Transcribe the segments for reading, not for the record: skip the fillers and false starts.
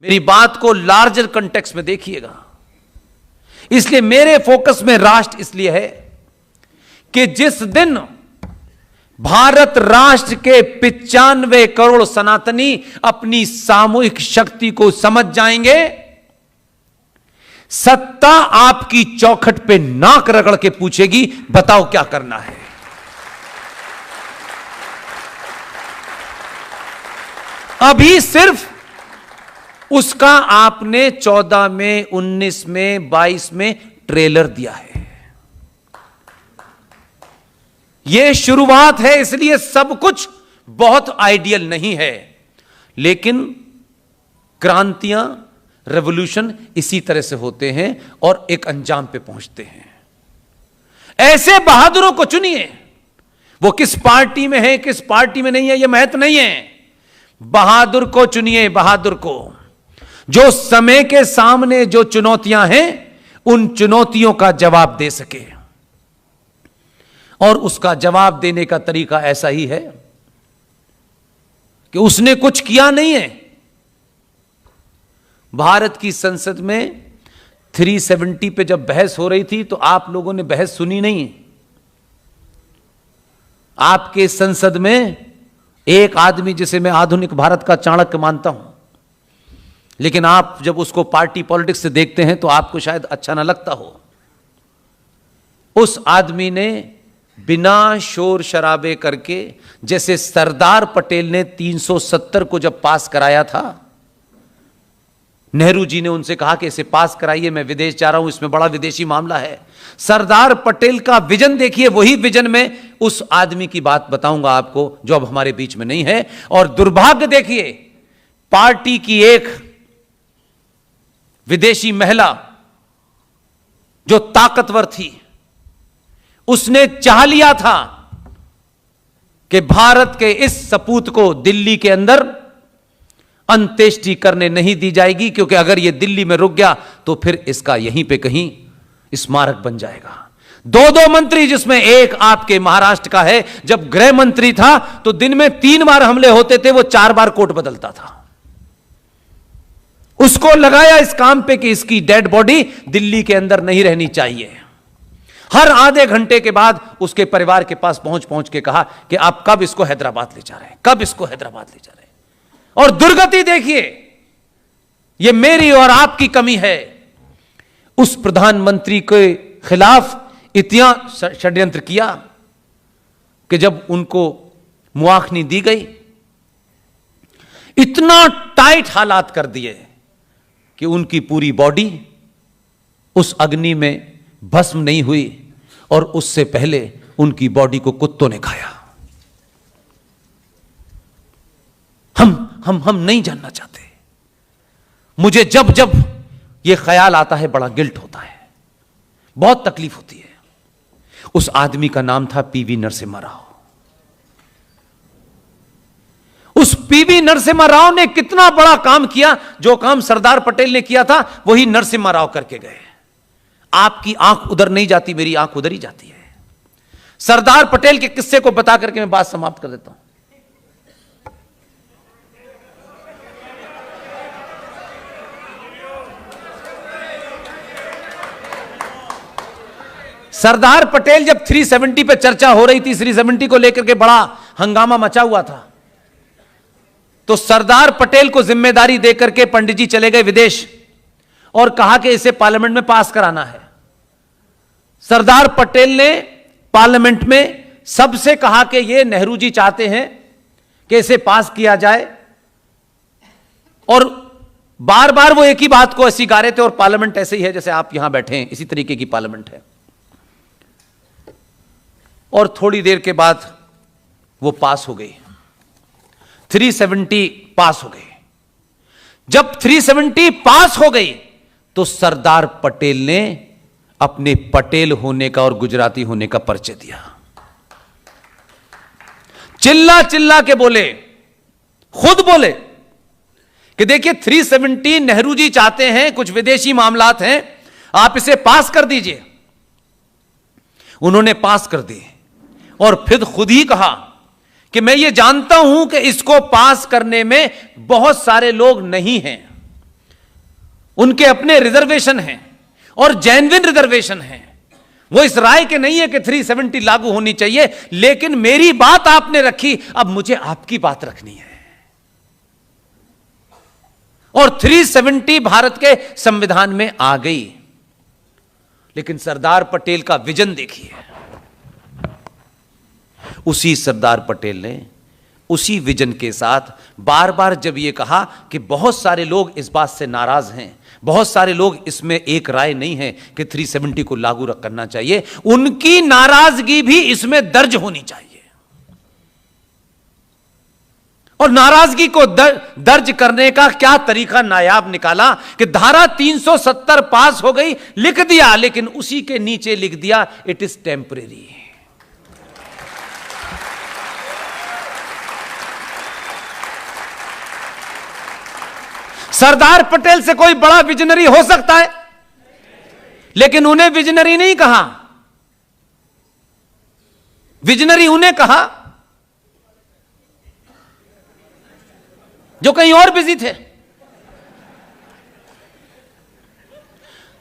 मेरी बात को लार्जर कंटेक्स्ट में देखिएगा। इसलिए मेरे फोकस में राष्ट्र इसलिए है कि जिस दिन भारत राष्ट्र के 95 करोड़ सनातनी अपनी सामूहिक शक्ति को समझ जाएंगे, सत्ता आपकी चौखट पे नाक रगड़ के पूछेगी, बताओ क्या करना है। अभी सिर्फ उसका आपने 14 में, 19 में, 22 में ट्रेलर दिया है। यह शुरुआत है, इसलिए सब कुछ बहुत आइडियल नहीं है, लेकिन क्रांतियां, रेवोल्यूशन इसी तरह से होते हैं और एक अंजाम पे पहुंचते हैं। ऐसे बहादुरों को चुनिए, वो किस पार्टी में है, किस पार्टी में नहीं है, यह महत्व नहीं है। बहादुर को चुनिए, बहादुर को, जो समय के सामने जो चुनौतियां हैं, उन चुनौतियों का जवाब दे सके। और उसका जवाब देने का तरीका ऐसा ही है कि उसने कुछ किया नहीं है। भारत की संसद में 370 पे जब बहस हो रही थी तो आप लोगों ने बहस सुनी नहीं। आपके संसद में एक आदमी, जिसे मैं आधुनिक भारत का चाणक्य मानता हूं, लेकिन आप जब उसको पार्टी पॉलिटिक्स से देखते हैं तो आपको शायद अच्छा ना लगता हो, उस आदमी ने बिना शोर शराबे करके, जैसे सरदार पटेल ने 370 को जब पास कराया था, नेहरू जी ने उनसे कहा कि इसे पास कराइए, मैं विदेश जा रहा हूं, इसमें बड़ा विदेशी मामला है। सरदार पटेल का विजन देखिए, वही विजन में उस आदमी की बात बताऊंगा आपको जो अब हमारे बीच में नहीं है। और दुर्भाग्य देखिए, पार्टी की एक विदेशी महिला जो ताकतवर थी, उसने चाह लिया था कि भारत के इस सपूत को दिल्ली के अंदर अंत्येष्टि करने नहीं दी जाएगी, क्योंकि अगर यह दिल्ली में रुक गया तो फिर इसका यहीं पे कहीं स्मारक बन जाएगा। दो मंत्री, जिसमें एक आपके महाराष्ट्र का है, जब गृह मंत्री था तो दिन में 3 बार हमले होते थे, वो 4 बार कोर्ट बदलता था। उसको लगाया इस काम पे कि इसकी डेड बॉडी दिल्ली के अंदर नहीं रहनी चाहिए। हर आधे घंटे के बाद उसके परिवार के पास पहुंच के कहा कि आप कब इसको हैदराबाद ले जा रहे हैं, कब इसको हैदराबाद ले जा रहे हैं। और दुर्गति देखिए, यह मेरी और आपकी कमी है। उस प्रधानमंत्री के खिलाफ इतना षड्यंत्र किया कि जब उनको मुआखनी दी गई, इतना टाइट हालात कर दिए कि उनकी पूरी बॉडी उस अग्नि में भस्म नहीं हुई, और उससे पहले उनकी बॉडी को कुत्तों ने खाया। हम नहीं जानना चाहते। मुझे जब जब यह ख्याल आता है बड़ा गिल्ट होता है, बहुत तकलीफ होती है। उस आदमी का नाम था पीवी नरसिम्हा राव। उस पीवी नरसिम्हा राव ने कितना बड़ा काम किया। जो काम सरदार पटेल ने किया था वही नरसिम्हा राव करके गए। आपकी आंख उधर नहीं जाती, मेरी आंख उधर ही जाती है। सरदार पटेल के किस्से को बता करके मैं बात समाप्त कर देता हूं। सरदार पटेल जब 370 पे चर्चा हो रही थी, 370 को लेकर के बड़ा हंगामा मचा हुआ था, तो सरदार पटेल को जिम्मेदारी देकर के पंडित जी चले गए विदेश और कहा कि इसे पार्लियामेंट में पास कराना है। सरदार पटेल ने पार्लियामेंट में सबसे कहा कि यह नेहरू जी चाहते हैं कि इसे पास किया जाए, और बार बार वो एक ही बात को ऐसी गा रहे थे। और पार्लियामेंट ऐसे ही है जैसे आप यहां बैठे हैं, इसी तरीके की पार्लियामेंट है। और थोड़ी देर के बाद वो पास हो गई, 370 पास हो गई। जब 370 पास हो गई तो सरदार पटेल ने अपने पटेल होने का और गुजराती होने का परिचय दिया। चिल्ला चिल्ला के बोले, खुद बोले कि देखिए 370 नेहरू जी चाहते हैं, कुछ विदेशी मामलात हैं, आप इसे पास कर दीजिए। उन्होंने पास कर दी और फिर खुद ही कहा कि मैं ये जानता हूं कि इसको पास करने में बहुत सारे लोग नहीं हैं, उनके अपने रिजर्वेशन हैं और जेन्युइन रिजर्वेशन हैं। वो इस राय के नहीं है कि 370 लागू होनी चाहिए, लेकिन मेरी बात आपने रखी, अब मुझे आपकी बात रखनी है। और 370 भारत के संविधान में आ गई। लेकिन सरदार पटेल का विजन देखिए। उसी सरदार पटेल ने उसी विजन के साथ बार बार जब यह कहा कि बहुत सारे लोग इस बात से नाराज हैं, बहुत सारे लोग इसमें एक राय नहीं है कि 370 को लागू करना चाहिए, उनकी नाराजगी भी इसमें दर्ज होनी चाहिए। और नाराजगी को दर्ज करने का क्या तरीका नायाब निकाला कि धारा 370 पास हो गई, लिख दिया, लेकिन उसी के नीचे लिख दिया it is temporary. Sardar Patel से कोई बड़ा विजनरी हो सकता है, लेकिन उन्हें विजनरी नहीं कहा। विजनरी उन्हें कहा जो कहीं और बिजी थे।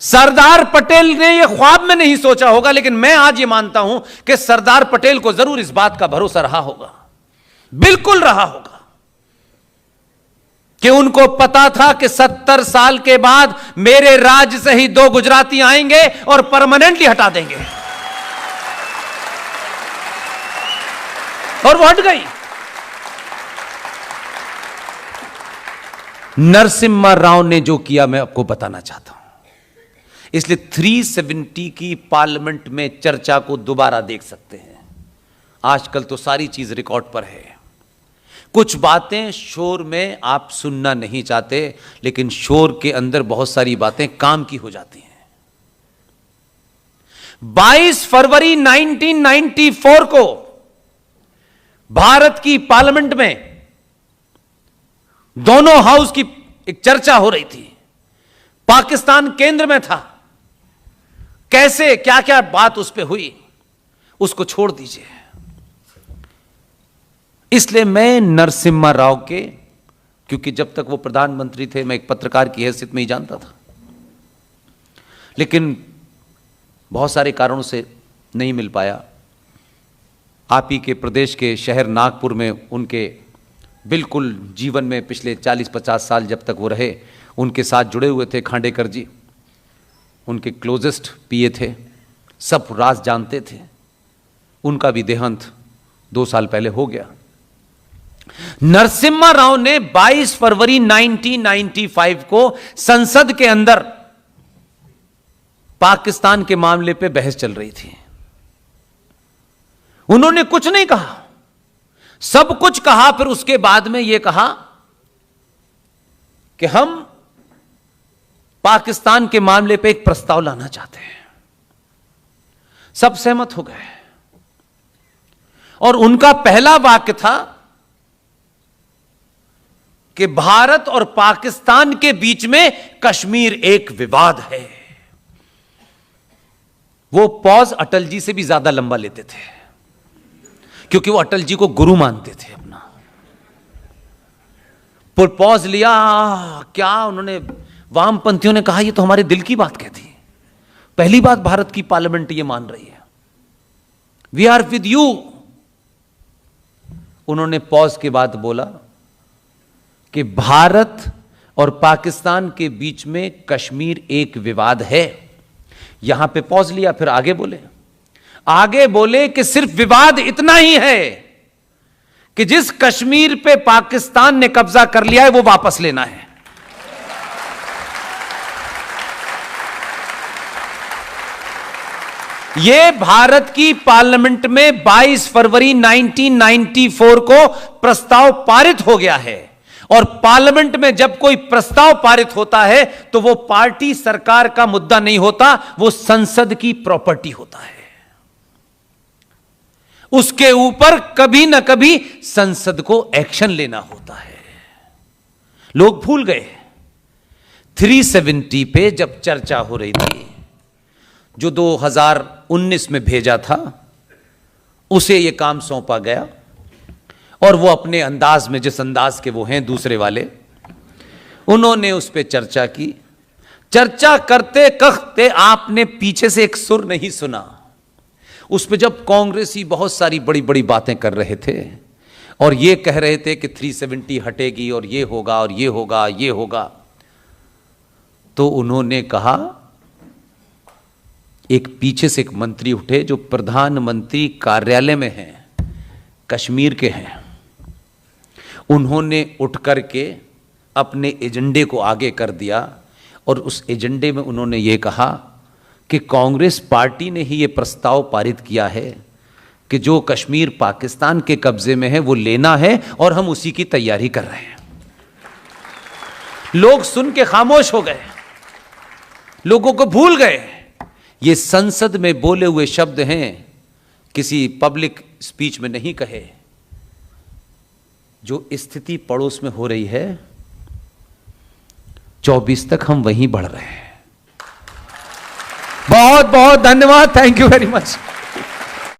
सरदार पटेल ने यह ख्वाब में नहीं सोचा होगा, लेकिन मैं आज यह मानता हूं कि सरदार पटेल को जरूर इस बात का भरोसा रहा होगा, बिल्कुल रहा होगा, कि उनको पता था कि 70 साल के बाद मेरे राज्य से ही 2 गुजराती आएंगे और परमानेंटली हटा देंगे। और वो हट गई। नरसिम्हा राव ने जो किया मैं आपको बताना चाहता हूं। इसलिए 370 की पार्लियामेंट में चर्चा को दोबारा देख सकते हैं। आजकल तो सारी चीज रिकॉर्ड पर है। कुछ बातें शोर में आप सुनना नहीं चाहते, लेकिन शोर के अंदर बहुत सारी बातें काम की हो जाती हैं। 22 फरवरी 1994 को भारत की पार्लियामेंट में दोनों हाउस की एक चर्चा हो रही थी। पाकिस्तान केंद्र में था। कैसे क्या क्या बात उस पर हुई उसको छोड़ दीजिए। इसलिए मैं नरसिम्हा राव के, क्योंकि जब तक वो प्रधानमंत्री थे मैं एक पत्रकार की हैसियत में ही जानता था, लेकिन बहुत सारे कारणों से नहीं मिल पाया। आप ही के प्रदेश के शहर नागपुर में उनके बिल्कुल जीवन में पिछले 40-50 साल जब तक वो रहे, उनके साथ जुड़े हुए थे खांडेकर जी, उनके क्लोजेस्ट पीए थे, सब राज जानते थे। उनका भी देहांत 2 साल पहले हो गया। नरसिम्हा राव ने 22 फरवरी 1995 को संसद के अंदर पाकिस्तान के मामले पे बहस चल रही थी। उन्होंने कुछ नहीं कहा, सब कुछ कहा, फिर उसके बाद में यह कहा कि हम पाकिस्तान के मामले पे एक प्रस्ताव लाना चाहते हैं। सब सहमत हो गए और उनका पहला वाक्य था कि भारत और पाकिस्तान के बीच में कश्मीर एक विवाद है। वो पॉज अटल जी से भी ज्यादा लंबा लेते थे, क्योंकि वो अटल जी को गुरु मानते थे अपना। पॉज लिया, क्या उन्होंने, वामपंथियों ने कहा ये तो हमारे दिल की बात कहती है। पहली बात भारत की पार्लियामेंट ये मान रही है, वी आर विद यू। उन्होंने पॉज के बाद बोला कि भारत और पाकिस्तान के बीच में कश्मीर एक विवाद है। यहां पे पॉज लिया, फिर आगे बोले कि सिर्फ विवाद इतना ही है कि जिस कश्मीर पे पाकिस्तान ने कब्जा कर लिया है वो वापस लेना है। यह भारत की पार्लियामेंट में 22 फरवरी 1994 को प्रस्ताव पारित हो गया है। और पार्लियामेंट में जब कोई प्रस्ताव पारित होता है तो वो पार्टी सरकार का मुद्दा नहीं होता, वो संसद की प्रॉपर्टी होता है। उसके ऊपर कभी ना कभी संसद को एक्शन लेना होता है। लोग भूल गए 370 पे जब चर्चा हो रही थी, जो 2019 में भेजा था, उसे यह काम सौंपा गया और वो अपने अंदाज में, जिस अंदाज के वो हैं दूसरे वाले, उन्होंने उस पर चर्चा की। चर्चा करते कहते आपने पीछे से एक सुर नहीं सुना। उस पे जब कांग्रेसी बहुत सारी बड़ी बड़ी बातें कर रहे थे और ये कह रहे थे कि 370 हटेगी और ये होगा और ये होगा ये होगा, तो उन्होंने कहा, एक पीछे से एक मंत्री उठे जो प्रधानमंत्री कार्यालय में हैं, कश्मीर के हैं, उन्होंने उठ करके अपने एजेंडे को आगे कर दिया और उस एजेंडे में उन्होंने ये कहा कि कांग्रेस पार्टी ने ही ये प्रस्ताव पारित किया है कि जो कश्मीर पाकिस्तान के कब्जे में है वो लेना है और हम उसी की तैयारी कर रहे हैं। लोग सुन के खामोश हो गए, लोगों को भूल गए। ये संसद में बोले हुए शब्द हैं, किसी पब्लिक स्पीच में नहीं कहे। जो स्थिति पड़ोस में हो रही है 24 तक हम वहीं बढ़ रहे हैं। बहुत बहुत धन्यवाद, थैंक यू वेरी मच।